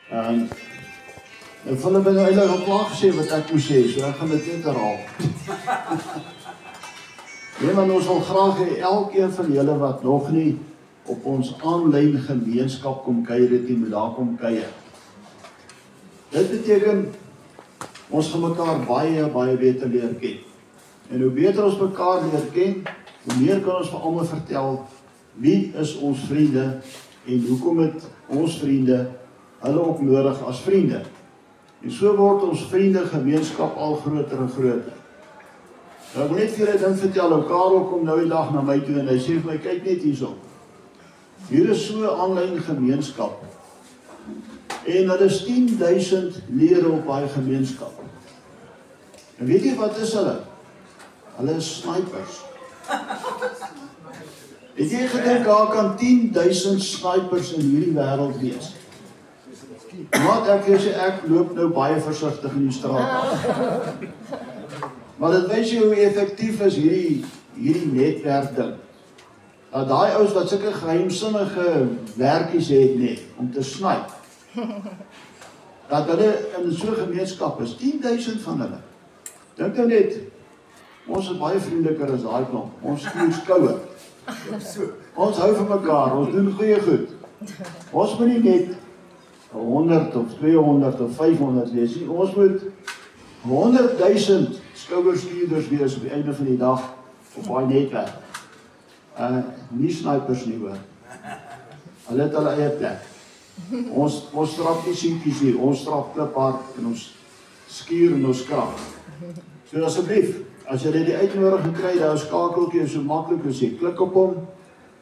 En hulle het nou eintlik al klaar gesê wat ek moes sê, so ek gaan dit net herhaal. Nee, maar ons wil graag hê elkeen van julle wat nog nie op ons aanlyn gemeenskap kom kuier het, moet daar kom kuier. Dit beteken ons gaan mekaar baie beter leer ken. En hoe beter ons mekaar leer ken, hoe meer kan ons vir almal vertel wie is ons vriende en hoekom het ons vriende hulle ook nodig as vriende. En so word ons vriende gemeenskap al groter en groter. Nou, ek wil net vir julle ding vertel, ou Karel kom nou die dag na my toe en hy sê vir my, kyk net hierso. Hier is so 'n aanlyn gemeenskap. En daar is 10.000 lede op daai gemeenskap. En weet jy wat is hulle? Hulle is snipers. Het jy gedink daar kan 10.000 snipers in hierdie wêreld wees? Maar ek sê ek loop nou baie versigtig in die straat. Maar dit wys jy hoe effektief is hierdie netwerk ding. Dat daai ouens wat sulke geheimsinnige werkies het net om te snipe. Dat hulle in so 'n gemeenskap is, 10.000 van hulle. Dink nou net, ons is baie vriendeliker as daai klomp. Ons stuur skouer. Ons hou van mekaar, ons doen goeie goed. Ons moet nie net 100 of 200 of 500 wees nie. Ons moet 100.000 skouerstuurders wees op die einde van die dag op daai netwerk. Nie snipers nie hoor. Hulle het hulle eie plek. Ons straf nie sienkies hier, ons straf kliphard en ons skuur en ons krag. So asseblief, as jy die uitnodiging kry, daar is skakeltjie so maklik as jy klik op hom,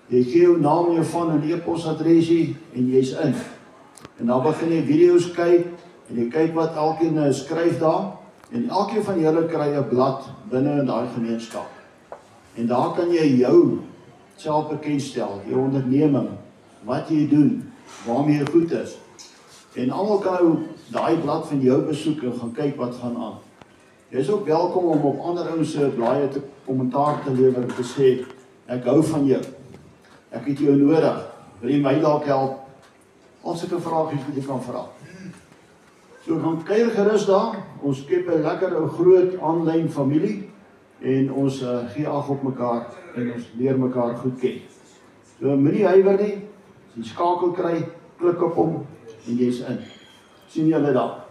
jy gee jou naam, jou van en e-posadresie en jy's in. En dan begin jy video's kyk en jy kyk wat elkeen skryf daar en elkeen van julle kry 'n blad binne in daai gemeenskap. En daar kan jy jou self bekendstel, jou onderneming, wat jy doen, waarmee jy goed is. En almal kan nou daai blad van jou besoek en gaan kyk wat gaan aan. Jy is ook welkom om op ander ouens se blaaie te kommentaar te lewer en te sê, ek hou van jou. Ek het jou nodig. Wil jy my dalk help? Ons het 'n vraagie wat jy kan vra. So gaan kuier gerus daar. Ons skep 'n lekker ou groot aanlyn familie en ons gee ag op mekaar en ons leer mekaar goed ken. So moenie huiwer nie. As jy skakel kry, klik op hom en jy's in. Sien julle daar.